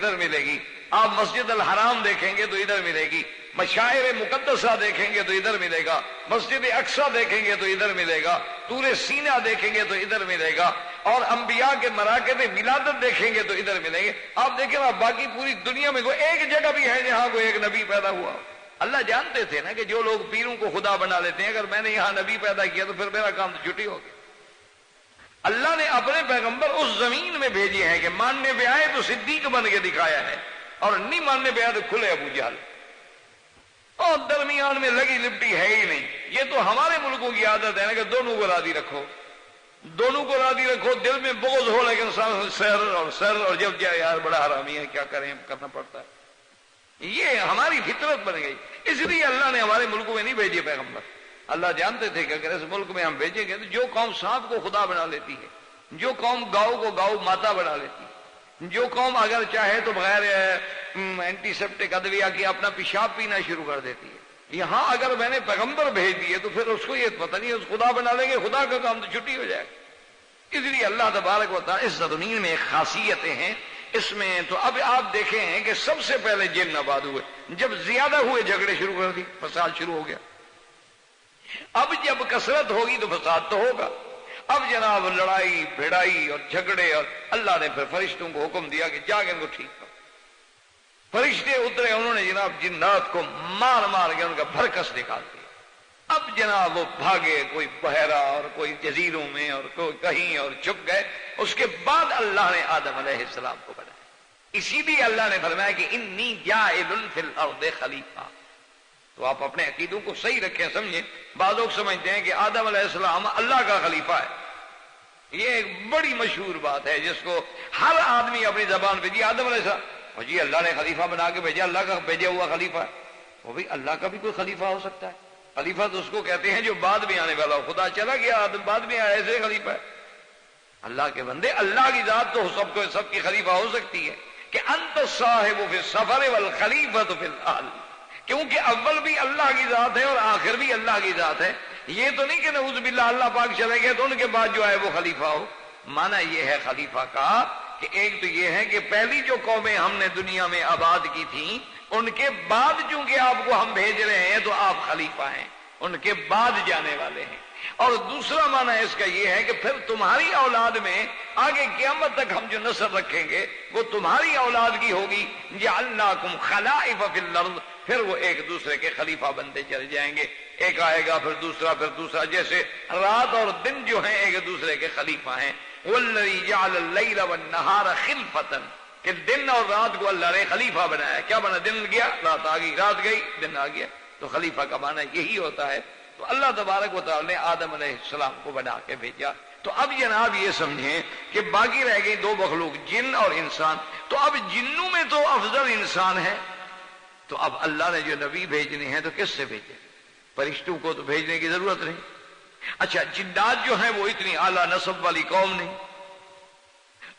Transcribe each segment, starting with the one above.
ادھر ملے گی، آپ مسجد الحرام دیکھیں گے تو ادھر ملے گی، مشاعر مقدسہ دیکھیں گے تو ادھر ملے گا، مسجد اقصی دیکھیں گے تو ادھر ملے گا، طور سینہ دیکھیں گے تو ادھر ملے گا، اور انبیاء کے مراکز ولادت دیکھیں گے تو ادھر ملیں گے۔ آپ دیکھیں نا باقی پوری دنیا میں کوئی ایک جگہ بھی ہے جہاں کوئی ایک نبی پیدا ہوا۔ اللہ جانتے تھے نا کہ جو لوگ پیروں کو خدا بنا لیتے ہیں، اگر میں نے یہاں نبی پیدا کیا تو پھر میرا کام تو چھٹی ہو گیا۔ اللہ نے اپنے پیغمبر اس زمین میں بھیجے ہیں کہ ماننے پہ آئے تو صدیق بن کے دکھایا ہے، اور نہیں ماننے پہ آئے تو کھلے ابو جہل، اور درمیان میں لگی لپٹی ہے ہی نہیں۔ یہ تو ہمارے ملکوں کی عادت ہے نا کہ دونوں کو راضی رکھو، دونوں کو راضی رکھو، دل میں بغض ہو لیکن سر اور جب جائے یار بڑا حرامی ہے، کیا کریں، کرنا پڑتا ہے۔ یہ ہماری فطرت بن گئی، اس لیے اللہ نے ہمارے ملکوں میں نہیں بھیجے پیغمبر۔ اللہ جانتے تھے کہ اگر اس ملک میں ہم بھیجیں گے تو جو قوم سانپ کو خدا بنا لیتی ہے، جو قوم گاؤں کو گاؤں ماتا بنا لیتی ہے، جو قوم اگر چاہے تو بغیر اینٹی سیپٹک ادویہ کی اپنا پیشاب پینا شروع کر دیتی ہے، یہاں اگر میں نے پیغمبر بھیج دیے تو پھر اس کو یہ پتہ نہیں، اس خدا بنا لیں گے، خدا کا کام تو چھٹی ہو جائے گا۔ اس لیے اللہ تبارک و تعالیٰ اس زمین میں خاصیتیں ہیں اس میں۔ تو اب آپ دیکھیں کہ سب سے پہلے جن آباد ہوئے، جب زیادہ ہوئے جھگڑے شروع کر دی، فساد شروع ہو گیا۔ اب جب کثرت ہوگی تو فساد تو ہوگا۔ اب جناب لڑائی بھڑائی اور جھگڑے، اور اللہ نے پھر فرشتوں کو حکم دیا کہ جا کے ان کو ٹھیک کرو۔ فرشتے اترے، انہوں نے جناب جنات کو مار مار کے ان کا بھرکس نکال دیا۔ اب جناب وہ بھاگے، کوئی بحیرہ اور کوئی جزیروں میں اور کوئی کہیں، اور چھپ گئے۔ اس کے بعد اللہ نے آدم علیہ السلام کو بنایا۔ اسی لیے اللہ نے فرمایا کہ انی جاعل فی الارض خلیفہ۔ تو آپ اپنے عقیدوں کو صحیح رکھیں، سمجھیں۔ بعض لوگ سمجھتے ہیں کہ آدم علیہ السلام اللہ کا خلیفہ ہے، یہ ایک بڑی مشہور بات ہے جس کو ہر آدمی اپنی زبان پہ، جی آدم علیہ السلام، اور جی اللہ نے خلیفہ بنا کے بھیجا، اللہ کا بھیجا ہوا خلیفہ ہے۔ وہ بھی اللہ کا بھی کوئی خلیفہ ہو سکتا ہے؟ خلیفہ تو اس کو کہتے ہیں جو بعد میں آنے والا ہو، خدا چلا گیا آدم بعد میں آیا، ایسے خلیفہ ہے؟ اللہ کے بندے، اللہ کی ذات تو سب کی خلیفہ ہو سکتی ہے کہ انت صاحب فی السفر والخلیفۃ فی الاہل، کیونکہ اول بھی اللہ کی ذات ہے اور آخر بھی اللہ کی ذات ہے۔ یہ تو نہیں کہ نعوذ باللہ اللہ پاک چلے گئے تو ان کے بعد جو ہے وہ خلیفہ ہو۔ معنی یہ ہے خلیفہ کا کہ ایک تو یہ ہے کہ پہلی جو قومیں ہم نے دنیا میں آباد کی تھیں، ان کے بعد چونکہ آپ کو ہم بھیج رہے ہیں تو آپ خلیفہ ہیں، ان کے بعد جانے والے ہیں۔ اور دوسرا معنی اس کا یہ ہے کہ پھر تمہاری اولاد میں آگے قیامت تک ہم جو نسل رکھیں گے وہ تمہاری اولاد کی ہوگی، جعلناکم خلائف فی الارض، پھر وہ ایک دوسرے کے خلیفہ بنتے چلے جائیں گے، ایک آئے گا پھر دوسرا، جیسے رات اور دن جو ہیں ایک دوسرے کے خلیفہ ہیں۔ والذی جعل اللیل والنہار خلفۃ، کہ دن اور رات کو اللہ نے خلیفہ بنایا۔ کیا بنا؟ دن گیا رات آ گئی، رات گئی دن آ گیا، تو خلیفہ کا معنی یہی ہوتا ہے۔ تو اللہ تبارک و تعالی نے آدم علیہ السلام کو بنا کے بھیجا۔ تو اب جناب یہ سمجھیں کہ باقی رہ گئی دو مخلوق، جن اور انسان۔ تو اب جنوں میں تو افضل انسان ہے، تو اب اللہ نے جو نبی بھیجنے ہیں تو کس سے بھیجے؟ فرشتوں کو تو بھیجنے کی ضرورت نہیں۔ اچھا جنات جو ہیں وہ اتنی اعلیٰ نسب والی قوم نہیں،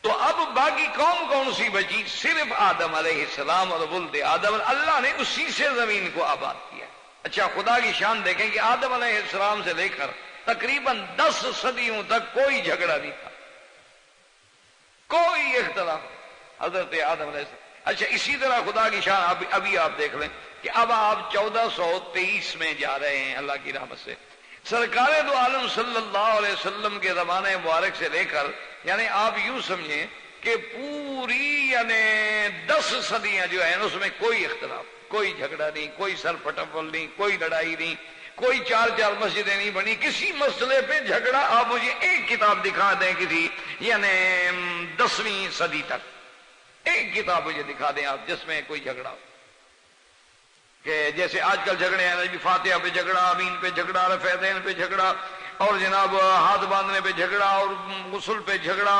تو اب باقی قوم کون سی بچی؟ صرف آدم علیہ السلام اور ولد آدم، اللہ نے اسی سے زمین کو آباد کیا۔ اچھا خدا کی شان دیکھیں کہ آدم علیہ السلام سے لے کر تقریباً 10 صدیوں تک کوئی جھگڑا نہیں تھا، کوئی اختلاف حضرت آدم علیہ السلام۔ اچھا اسی طرح خدا کی شان ابھی آپ دیکھ لیں کہ اب آپ 1423 میں جا رہے ہیں اللہ کی رحمت سے۔ سرکار دو عالم صلی اللہ علیہ وسلم کے زمانے مبارک سے لے کر، یعنی آپ یوں سمجھیں کہ پوری 10 صدیاں جو ہیں اس میں کوئی اختلاف، کوئی جھگڑا نہیں، کوئی سر پٹفل نہیں، کوئی لڑائی نہیں، کوئی چار مسجدیں نہیں بنی، کسی مسئلے پہ جھگڑا۔ آپ مجھے ایک کتاب دکھا دیں کسی 10ویں صدی تک، ایک کتاب مجھے دکھا دیں آپ جس میں کوئی جھگڑا ہو، کہ جیسے آج کل جھگڑے ہیں نبی فاتحہ پہ جھگڑا، امین پہ جھگڑا، رفعتین پہ جھگڑا، اور جناب ہاتھ باندھنے پہ جھگڑا، اور غسل پہ جھگڑا،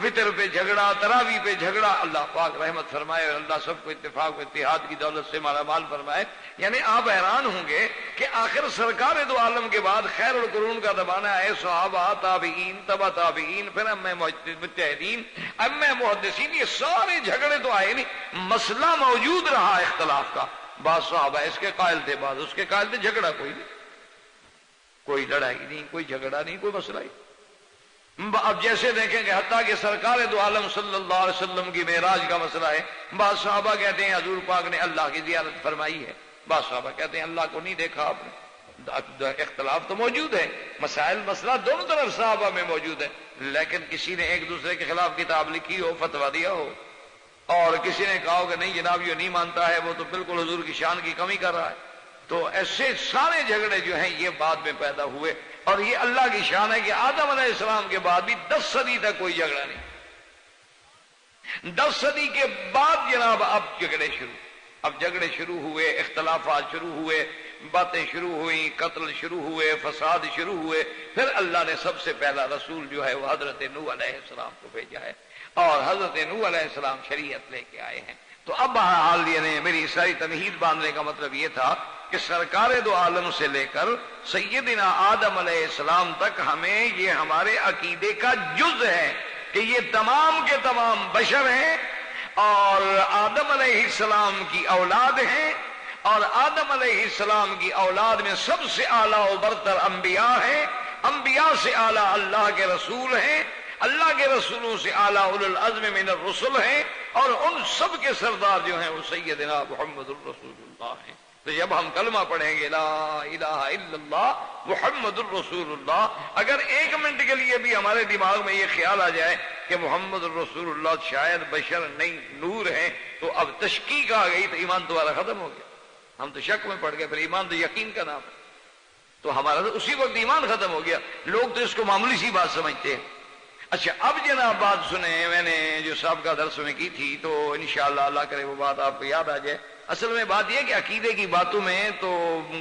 وطر پہ جھگڑا، تراویح پہ جھگڑا۔ اللہ پاک رحمت فرمائے اور اللہ سب کو اتفاق و اتحاد کی دولت سے مالا مال فرمائے۔ یعنی آپ حیران ہوں گے کہ آخر سرکار دو عالم کے بعد خیر القرون کا زمانہ ہے، صحابہ، تابعین، تبع تابعین، پھر ائمہ مجتہدین، ائمہ محدثین، یہ سارے جھگڑے تو آئے نہیں، مسئلہ موجود رہا اختلاف کا۔ بعض صحابہ اس کے قائل تھے، بعض اس کے قائل تھے، جھگڑا کوئی نہیں، کوئی لڑائی نہیں، کوئی جھگڑا نہیں، کوئی مسئلہ ہی۔ اب جیسے دیکھیں کہ حتیٰ کہ سرکار دو عالم صلی اللہ علیہ وسلم کی معراج کا مسئلہ ہے، بعض صحابہ کہتے ہیں حضور پاک نے اللہ کی زیارت فرمائی ہے، بعض صحابہ کہتے ہیں اللہ کو نہیں دیکھا آپ نے۔ اختلاف تو موجود ہے، مسئلہ دونوں طرف صحابہ میں موجود ہے، لیکن کسی نے ایک دوسرے کے خلاف کتاب لکھی ہو، فتویٰ دیا ہو، اور کسی نے کہا ہو کہ نہیں جناب یہ نہیں مانتا ہے، وہ تو بالکل حضور کی شان کی کمی کر رہا ہے، تو ایسے سارے جھگڑے جو ہیں یہ بعد میں پیدا ہوئے۔ اور یہ اللہ کی شان ہے کہ آدم علیہ السلام کے بعد بھی 10 صدی تک کوئی جھگڑا نہیں، 10 صدی کے بعد جناب اب جھگڑے شروع ہوئے، اختلافات شروع ہوئے، باتیں شروع ہوئیں، قتل شروع ہوئے، فساد شروع ہوئے، پھر اللہ نے سب سے پہلا رسول جو ہے وہ حضرت نوح علیہ السلام کو بھیجا ہے، اور حضرت نوح علیہ السلام شریعت لے کے آئے ہیں۔ تو اب بہرحال یہ میری ساری تمہید باندھنے کا مطلب یہ تھا کہ سرکار دو عالم سے لے کر سیدنا آدم علیہ السلام تک ہمیں یہ ہمارے عقیدے کا جز ہے کہ یہ تمام کے تمام بشر ہیں اور آدم علیہ السلام کی اولاد ہیں، اور آدم علیہ السلام کی اولاد میں سب سے اعلیٰ و برتر انبیاء ہیں، انبیاء سے اعلیٰ اللہ کے رسول ہیں، اللہ کے رسولوں سے اعلیٰ اولو العزم من الرسل ہیں، اور ان سب کے سردار جو ہیں وہ سیدنا محمد الرسول اللہ ہیں۔ تو جب ہم کلمہ پڑھیں گے لا الہ الا اللہ محمد الرسول اللہ، اگر 1 منٹ کے لیے بھی ہمارے دماغ میں یہ خیال آ جائے کہ محمد الرسول اللہ شاید بشر نہیں نور ہیں، تو اب تشکیک آ گئی، تو ایمان تمہارا ختم ہو گیا، ہم تو شک میں پڑ گئے، پھر ایمان تو یقین کا نام ہے، تو ہمارا تو اسی وقت ایمان ختم ہو گیا۔ لوگ تو اس کو معمولی سی بات سمجھتے ہیں۔ اچھا اب جناب بات سنیں، میں نے جو سابقہ درس میں کی تھی، تو انشاءاللہ اللہ کرے وہ بات آپ کو یاد آ جائے۔ اصل میں بات یہ کہ عقیدے کی باتوں میں تو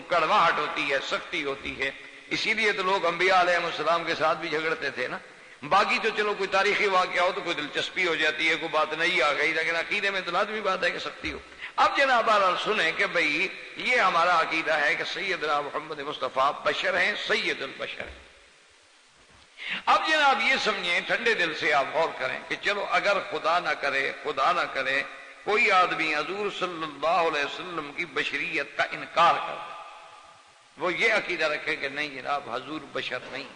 کڑواہٹ ہوتی ہے، سختی ہوتی ہے، اسی لیے تو لوگ انبیاء علیہ السلام کے ساتھ بھی جھگڑتے تھے نا۔ باقی تو چلو کوئی تاریخی واقعہ ہو تو کوئی دلچسپی ہو جاتی ہے، کوئی بات نہیں آ گئی، لیکن عقیدے میں تو لازمی بات ہے کہ سختی ہو۔ اب جناب بہرحال سنیں کہ بھئی یہ ہمارا عقیدہ ہے کہ سیدنا محمد مصطفیٰ بشر ہیں، سید البشر ہیں۔ اب جناب یہ سمجھیں، ٹھنڈے دل سے آپ غور کریں کہ چلو اگر خدا نہ کرے کوئی آدمی حضور صلی اللہ علیہ وسلم کی بشریت کا انکار کر دے، وہ یہ عقیدہ رکھے کہ نہیں جناب حضور بشر نہیں،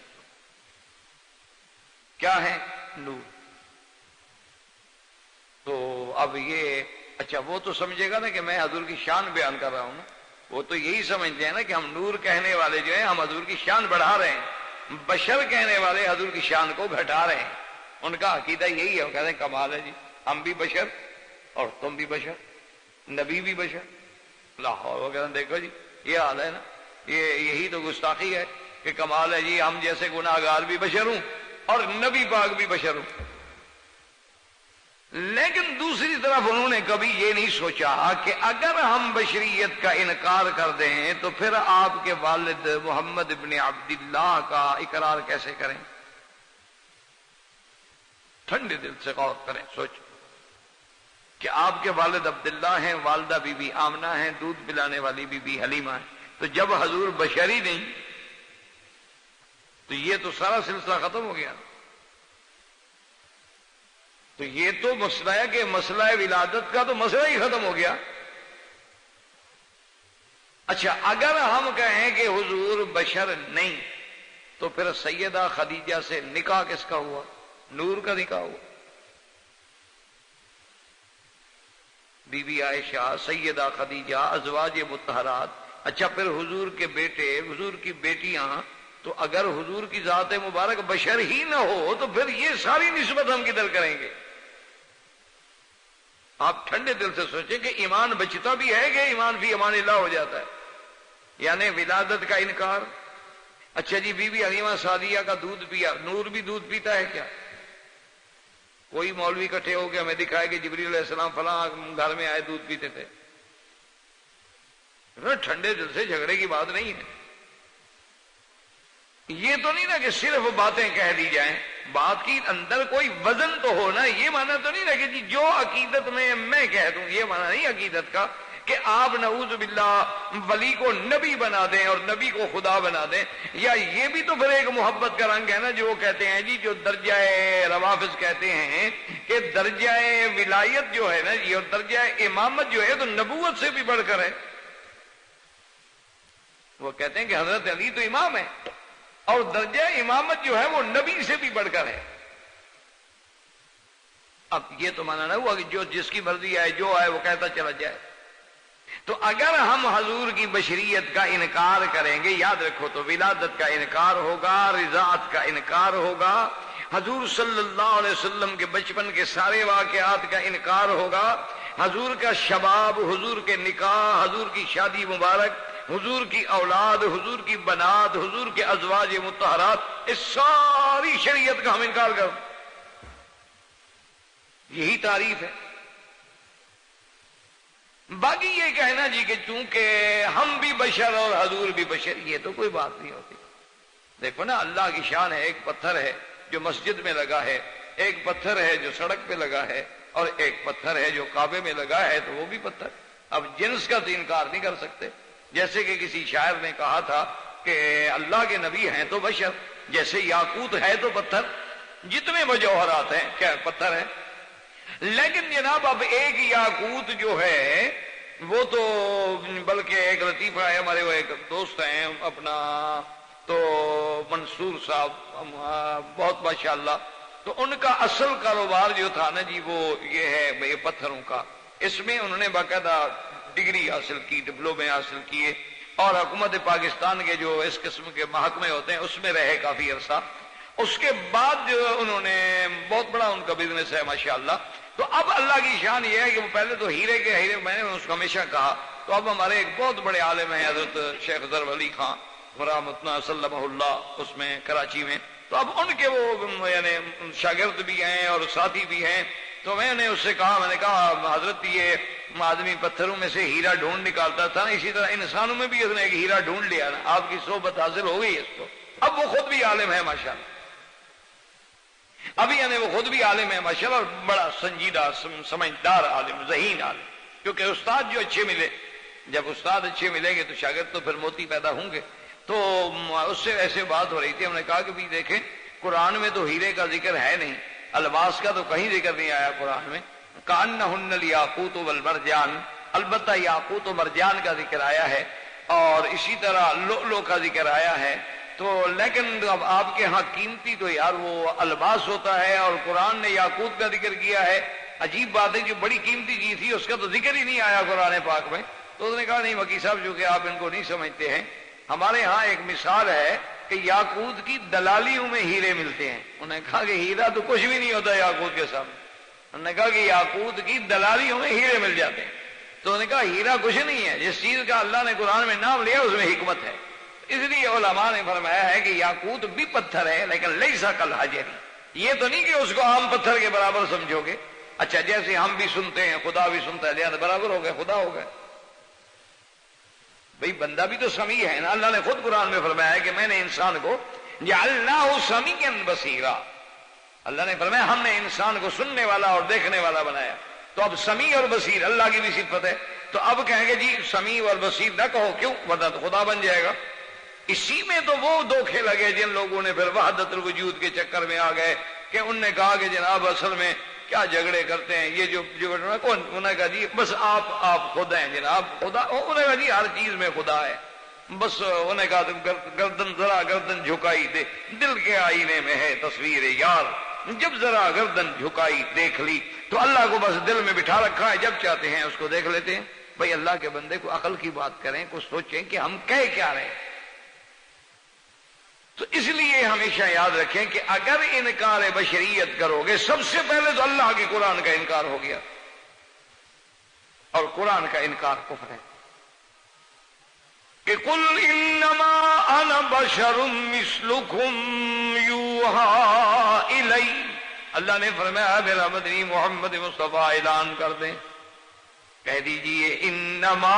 کیا ہے؟ نور۔ تو اب یہ اچھا وہ تو سمجھے گا نا کہ میں حضور کی شان بیان کر رہا ہوں نا، وہ تو یہی سمجھتے ہیں نا کہ ہم نور کہنے والے جو ہیں ہم حضور کی شان بڑھا رہے ہیں، بشر کہنے والے حضور کی شان کو گھٹا رہے ہیں۔ ان کا عقیدہ یہی ہے، وہ کہتے ہیں کمال ہے جی، ہم بھی بشر اور تم بھی بشر، نبی بھی بشر، لاہور وہ کہتے ہیں دیکھو جی یہ حال ہے نا، یہی تو گستاخی ہے کہ کمال ہے جی ہم جیسے گناہگار بھی بشر ہوں اور نبی پاک بھی بشر ہوں۔ لیکن دوسری طرف انہوں نے کبھی یہ نہیں سوچا کہ اگر ہم بشریت کا انکار کر دیں تو پھر آپ کے والد محمد ابن عبداللہ کا اقرار کیسے کریں؟ ٹھنڈے دل سے غور کریں، سوچیں کہ آپ کے والد عبداللہ ہیں، والدہ بی بی آمنہ ہیں، دودھ پلانے والی بی بی حلیمہ ہیں، تو جب حضور بشری نہیں تو یہ تو سارا سلسلہ ختم ہو گیا۔ تو یہ تو مسئلہ ہے کہ مسئلہ ولادت کا تو مسئلہ ہی ختم ہو گیا۔ اچھا اگر ہم کہیں کہ حضور بشر نہیں تو پھر سیدہ خدیجہ سے نکاح کس کا ہوا؟ نور کا نکاح ہوا۔ بی بی عائشہ، سیدہ خدیجہ، ازواج مطہرات۔ اچھا پھر حضور کے بیٹے، حضور کی بیٹیاں، تو اگر حضور کی ذات مبارک بشر ہی نہ ہو تو پھر یہ ساری نسبت ہم کدھر کریں گے؟ آپ ٹھنڈے دل سے سوچیں کہ ایمان بچتا بھی ہے کہ ایمان فی امان اللہ ہو جاتا ہے، یعنی ولادت کا انکار۔ اچھا جی بی بی حلیمہ سعدیہ کا دودھ پیا، نور بھی دودھ پیتا ہے کیا؟ کوئی مولوی اکٹھے ہو کے ہمیں دکھائے کہ جبریل علیہ السلام فلاں گھر میں آئے دودھ پیتے تھے۔ ٹھنڈے دل سے جھگڑے کی بات نہیں ہے۔ یہ تو نہیں نا کہ صرف باتیں کہہ دی جائیں، بات کی اندر کوئی وزن تو ہونا۔ یہ معنی تو نہیں نا کہ جی جو عقیدت میں کہہ دوں، یہ معنی نہیں عقیدت کا کہ آپ نعوذ باللہ ولی کو نبی بنا دیں اور نبی کو خدا بنا دیں، یا یہ بھی تو پھر ایک محبت کا رنگ ہے نا، جو کہتے ہیں جی جو درجہ روافظ کہتے ہیں کہ درجہ ولایت جو ہے نا یہ اور درجہ امامت جو ہے تو نبوت سے بھی بڑھ کر ہے۔ وہ کہتے ہیں کہ حضرت علی تو امام ہے، اور درجہ امامت جو ہے وہ نبی سے بھی بڑھ کر ہے۔ اب یہ تو مانا نہ ہوا کہ جو جس کی مرضی آئے جو آئے وہ کہتا چلا جائے۔ تو اگر ہم حضور کی بشریت کا انکار کریں گے، یاد رکھو، تو ولادت کا انکار ہوگا، رضاعت کا انکار ہوگا، حضور صلی اللہ علیہ وسلم کے بچپن کے سارے واقعات کا انکار ہوگا، حضور کا شباب، حضور کے نکاح، حضور کی شادی مبارک، حضور کی اولاد، حضور کی بنات، حضور کے ازواج مطہرات، اس ساری شریعت کا ہم انکار کر، یہی تعریف ہے۔ باقی یہ کہنا جی کہ چونکہ ہم بھی بشر اور حضور بھی بشر، یہ تو کوئی بات نہیں ہوتی۔ دیکھو نا، اللہ کی شان ہے، ایک پتھر ہے جو مسجد میں لگا ہے، ایک پتھر ہے جو سڑک پہ لگا ہے، اور ایک پتھر ہے جو کعبے میں لگا ہے، تو وہ بھی پتھر۔ اب جنس کا تو انکار نہیں کر سکتے، جیسے کہ کسی شاعر نے کہا تھا کہ اللہ کے نبی ہیں تو بشر، جیسے یاقوت ہے تو پتھر، جتنے وہ جوہرات ہیں کیا پتھر ہے۔ لیکن جناب اب ایک یاقوت جو ہے وہ تو، بلکہ ایک لطیفہ ہے، ہمارے وہ ایک دوست ہیں اپنا تو منصور صاحب، بہت ماشاءاللہ، تو ان کا اصل کاروبار جو تھا نا جی وہ یہ ہے یہ پتھروں کا۔ اس میں انہوں نے باقاعدہ ڈگری حاصل کی، ڈپلومے حاصل کیے، اور حکومت پاکستان کے جو اس قسم کے محکمے ہوتے ہیں اس میں رہے کافی عرصہ۔ اس کے بعد جو انہوں نے بہت بڑا ان کا بزنس ہے ماشاءاللہ۔ تو اب اللہ کی شان یہ ہے کہ وہ پہلے تو ہیرے کے ہیرے، میں نے اس کو ہمیشہ کہا، تو اب ہمارے ایک بہت بڑے عالم ہیں حضرت شیخ ظفر علی خان رحمتنا سلمہ اللہ، اس میں کراچی میں، تو اب ان کے وہ یعنی شاگرد بھی ہیں اور ساتھی بھی ہیں۔ تو میں نے اس سے کہا، میں نے کہا حضرت یہ آدمی پتھروں میں سے ہیرا ڈھونڈ نکالتا تھا نا، اسی طرح انسانوں میں بھی اس نے ایک ہیرا ڈھونڈ لیا نا، آپ کی صحبت حاصل ہو گئی اس کو۔ اب وہ خود بھی عالم ہے ماشاءاللہ، ابھی یعنی وہ خود بھی عالم ہے ماشاءاللہ، اور بڑا سنجیدہ سمجھدار عالم، ذہین عالم، کیونکہ استاد جو اچھے ملے، جب استاد اچھے ملیں گے تو شاگرد تو پھر موتی پیدا ہوں گے۔ تو اس سے ایسے بات ہو رہی تھی، ہم نے کہا کہ بھی دیکھیں قرآن میں تو ہیرے کا ذکر ہے نہیں، الباس کا تو کہیں ذکر نہیں آیا قرآن میں، کأنہن الیاقوت والمرجان، البتہ یاقوت و مرجان کا ذکر آیا ہے، اور اسی طرح لؤلؤ کا ذکر آیا ہے۔ تو لیکن اب آپ کے ہاں قیمتی تو یار وہ الباس ہوتا ہے، اور قرآن نے یاقوت کا ذکر کیا ہے۔ عجیب بات ہے، جو بڑی قیمتی چیز تھی اس کا تو ذکر ہی نہیں آیا قرآن پاک میں۔ تو اس نے کہا نہیں وکیل صاحب، جو کہ آپ ان کو نہیں سمجھتے ہیں، ہمارے ہاں ایک مثال ہے کہ یاقوت کی دلالیوں میں ہیرے ملتے ہیں۔ انہوں نے کہا کہ ہیرا تو کچھ بھی نہیں ہوتا یاقوت کے سامنے۔ انہوں نے کہا کہ یاقوت کی دلالیوں میں ہیرے مل جاتے ہیں۔ تو انہوں نے کہا ہیرا کچھ نہیں ہے، جس چیز کا اللہ نے قرآن میں نام لیا اس میں حکمت ہے۔ اس لیے علماء نے فرمایا ہے کہ یاقوت بھی پتھر ہے، لیکن لیسا کالحجر، یہ تو نہیں کہ اس کو عام پتھر کے برابر سمجھو گے۔ اچھا جیسے ہم بھی سنتے ہیں، خدا بھی سنتا ہے، لہذا برابر ہو گئے، خدا ہو گئے۔ بھئی بندہ بھی تو سمیع ہے نا، اللہ نے خود قرآن میں فرمایا ہے کہ میں نے انسان کو جعلناہ سمیعا بصیرا، اللہ نے فرمایا ہم نے انسان کو سننے والا اور دیکھنے والا بنایا۔ تو اب سمیع اور بصیر اللہ کی بھی صفت ہے، تو اب کہیں گے جی سمیع اور بصیر نہ کہو، کیوں؟ ورنہ تو خدا بن جائے گا۔ اسی میں تو وہ دھوکے لگے جن لوگوں نے پھر وحدت الوجود کے چکر میں آ گئے کہ ان نے کہا کہ جناب اصل میں کیا جھگڑے کرتے ہیں یہ جو کون؟ انہوں نے کہا جی بس آپ خود ہیں جناب، خدا۔ انہوں نے کہا جی ہر چیز میں خدا ہے، بس انہوں نے کہا گردن ذرا گردن جھکائی دے، دل کے آئینے میں ہے تصویر یار، جب ذرا گردن جھکائی دیکھ لی، تو اللہ کو بس دل میں بٹھا رکھا ہے، جب چاہتے ہیں اس کو دیکھ لیتے ہیں۔ بھئی اللہ کے بندے کو عقل کی بات کریں، کچھ سوچیں کہ ہم کہہ کیا رہے ہیں۔ تو اس لیے ہمیشہ یاد رکھیں کہ اگر انکار بشریت کرو گے، سب سے پہلے تو اللہ کے قرآن کا انکار ہو گیا، اور قرآن کا انکار کفر ہے۔ کہ قل انما انا بشر مثلکم یوحی الی، اللہ نے فرمایا میرا مدنی محمد مصطفیٰ اعلان کر دیں، کہہ دیجئے انما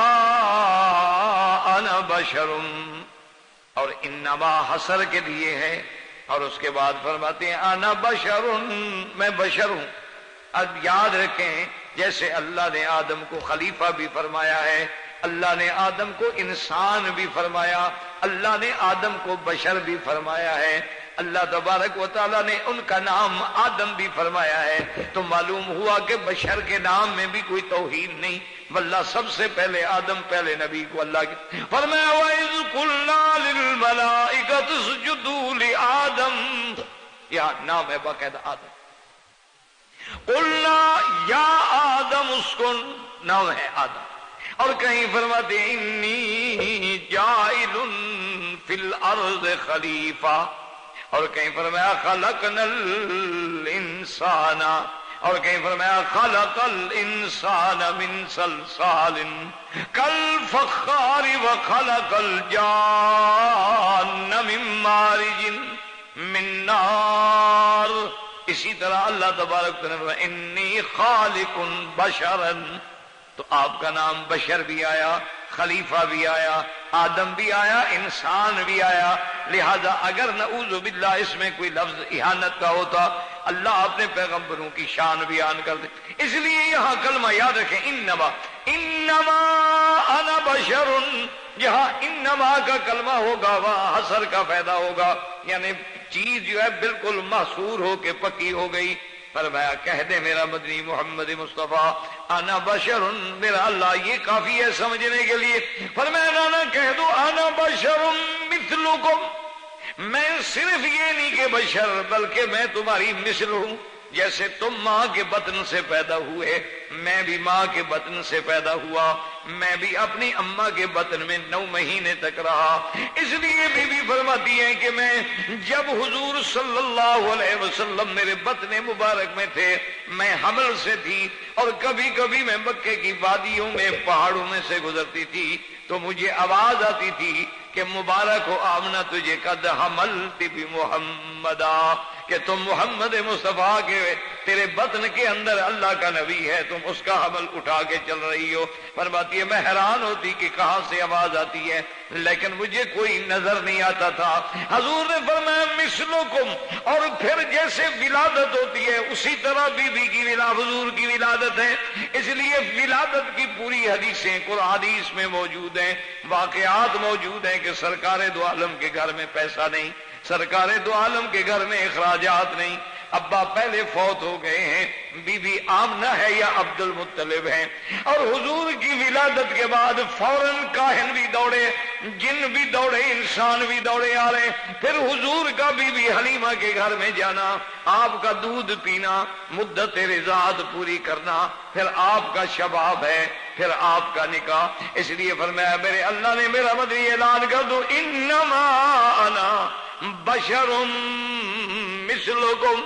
انا بشر، اور انما حسر کے لیے ہے، اور اس کے بعد فرماتے ہیں انا بشر، میں بشر ہوں۔ اب یاد رکھیں جیسے اللہ نے آدم کو خلیفہ بھی فرمایا ہے، اللہ نے آدم کو انسان بھی فرمایا، اللہ نے آدم کو بشر بھی فرمایا ہے۔ اللہ تبارک و تعالیٰ نے ان کا نام آدم بھی فرمایا ہے، تو معلوم ہوا کہ بشر کے نام میں بھی کوئی توہین نہیں، واللہ سب سے پہلے آدم، پہلے نبی کو اللہ کے فرمایا وَإِذْ قُلْنَا لِلْمَلَائِكَةِ اسْجُدُوا لِآدَمَ، یہاں نام ہے باقاعدہ آدم، قُلْنَا یا آدم اسکن، نام ہے آدم، اور کہیں فرماتے ہیں انی جاعل فی الارض خلیفہ، اور کہیں فرمایا خلقنا الانسان، اور کہیں فرمایا خلق الانسان من صلصال کالفخار وخلق الجان من مارج من نار۔ اسی طرح اللہ تبارک و تعالی انی خالق بشرا، تو آپ کا نام بشر بھی آیا، خلیفہ بھی آیا، آدم بھی آیا، انسان بھی آیا، لہذا اگر نعوذ باللہ اس میں کوئی لفظ اہانت کا ہوتا اللہ اپنے پیغمبروں کی شان بیان کر دے۔ اس لیے یہاں کلمہ یاد رکھیں، انما انا بشر، یہاں انما کا کلمہ ہوگا وہاں حصر کا فائدہ ہوگا، یعنی چیز جو ہے بالکل محصور ہو کے پکی ہو گئی۔ فرمایا کہہ دے میرا مدنی محمد مصطفیٰ انا بشر، میرا اللہ یہ کافی ہے سمجھنے کے لیے۔ فرمایا نانا کہہ دو انا بشر مثلکم، میں صرف یہ نہیں کہ بشر بلکہ میں تمہاری مثل ہوں، جیسے تم ماں کے بطن سے پیدا ہوئے میں بھی ماں کے بطن سے پیدا ہوا، میں بھی اپنی اماں کے بطن میں 9 مہینے تک رہا۔ اس لیے بی بی فرماتی ہیں کہ میں جب حضور صلی اللہ علیہ وسلم میرے بطن مبارک میں تھے میں حمل سے تھی، اور کبھی کبھی میں مکے کی وادیوں میں پہاڑوں میں سے گزرتی تھی تو مجھے آواز آتی تھی کہ مبارک ہو آمنہ تجھے قد حملت بمحمدا، کہ تم محمد مصطفیٰ کے تیرے بطن کے اندر اللہ کا نبی ہے، تم اس کا حمل اٹھا کے چل رہی ہو۔ فرماتی ہے میں حیران ہوتی کہ کہاں سے آواز آتی ہے، لیکن مجھے کوئی نظر نہیں آتا تھا۔ حضور نے فرمایا مثلکم، اور پھر جیسے ولادت ہوتی ہے اسی طرح بی بی کی حضور کی ولادت ہے، اس لیے ولادت کی پوری حدیثیں قرآن حدیث میں موجود ہیں، واقعات موجود ہیں کہ سرکار دو عالم کے گھر میں پیسہ نہیں، سرکار دو عالم کے گھر میں اخراجات نہیں، ابا پہلے فوت ہو گئے ہیں، بی بی آمنہ ہے یا عبد المطلب ہے، اور حضور کی ولادت کے بعد فوراً کاہن بھی دوڑے، جن بھی دوڑے، انسان بھی دوڑے آ رہے، پھر حضور کا بی بی حلیمہ کے گھر میں جانا، آپ کا دودھ پینا، مدت رضاعت پوری کرنا، پھر آپ کا شباب ہے، پھر آپ کا نکاح۔ اس لیے فرمایا میرے اللہ نے میرا مدنی اعلان کر دو انما انا بشر مثلکم،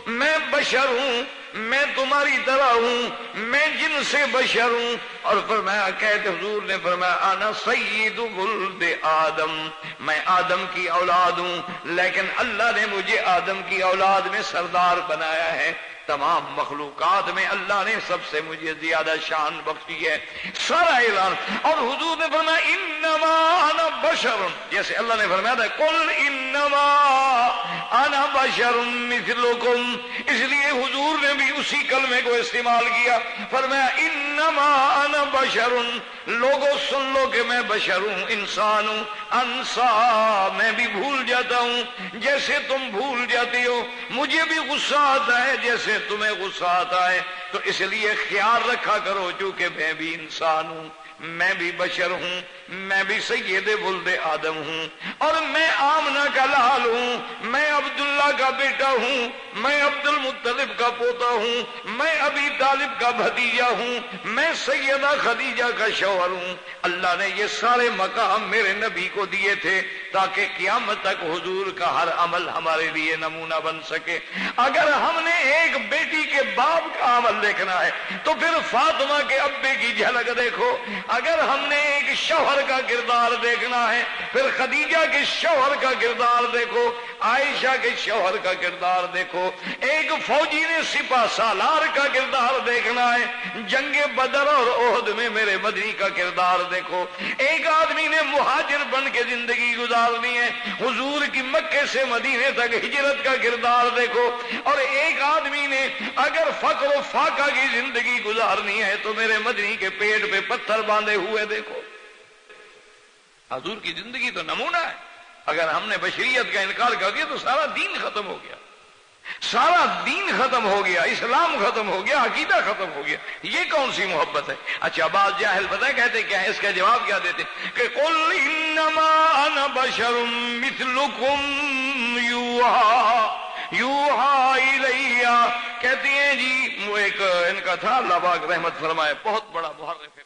میں بشر ہوں، میں تمہاری طرح ہوں، میں جن سے بشر ہوں۔ اور فرمایا کہتے حضور نے فرمایا انا سید ولد آدم، میں آدم کی اولاد ہوں، لیکن اللہ نے مجھے آدم کی اولاد میں سردار بنایا ہے، تمام مخلوقات میں اللہ نے سب سے مجھے زیادہ شان بخشی ہے، سارا اعلان۔ اور حضور نے فرمایا انما انا بشر، جیسے اللہ نے فرمایا تھا قل انما انا بشر مثلکم، اس لیے حضور نے بھی اسی کلمے کو استعمال کیا، فرمایا انما انا بشر، لوگوں سن لو کہ میں بشر ہوں، انسان ہوں، انسا، میں بھی بھول جاتا ہوں جیسے تم بھول جاتی ہو، مجھے بھی غصہ آتا ہے جیسے تمہیں غصہ آتا ہے، تو اس لیے خیال رکھا کرو چونکہ میں بھی انسان ہوں، میں بھی بشر ہوں، میں بھی سید ولد آدم ہوں، اور میں آمنہ کا لال ہوں، میں عبداللہ کا بیٹا ہوں، میں عبد المطلب کا پوتا ہوں، میں ابی طالب کا بھتیجا ہوں، میں سیدہ خدیجہ کا شوہر ہوں۔ اللہ نے یہ سارے مقام میرے نبی کو دیے تھے تاکہ قیامت تک حضور کا ہر عمل ہمارے لیے نمونہ بن سکے۔ اگر ہم نے ایک بیٹی کے باپ کا عمل دیکھنا ہے تو پھر فاطمہ کے ابے کی جھلک دیکھو، اگر ہم نے ایک شوہر کا کردار دیکھنا ہے پھر خدیجہ کے شوہر کا کردار دیکھو، عائشہ کے شوہر کا کردار دیکھو، ایک فوجی نے سپہ سالار کا کردار دیکھنا ہے، جنگ بدر اور احد میں میرے مدنی کا کردار دیکھو، ایک آدمی نے مہاجر بن کے زندگی گزارنی ہے، حضور کی مکے سے مدینے تک ہجرت کا کردار دیکھو، اور ایک آدمی نے اگر فقر و فاقہ کی زندگی گزارنی ہے تو میرے مدنی کے پیٹ پہ پتھر باندھے ہوئے دیکھو۔ حضور کی زندگی تو نمونہ ہے، اگر ہم نے بشریت کا انکار کر دیا تو سارا دین ختم ہو گیا، سارا دین ختم ہو گیا، اسلام ختم ہو گیا، عقیدہ ختم ہو گیا۔ یہ کون سی محبت ہے؟ اچھا بعض جاہل پتہ ہے کہتے کیا ہے؟ اس کا جواب کیا دیتے کہ قل انما انا بشر مثلکم یوحی الیہ، کہتے ہیں جی وہ ایک ان کا تھا، اللہ پاک رحمت فرمائے، بہت بڑا محرف ہے۔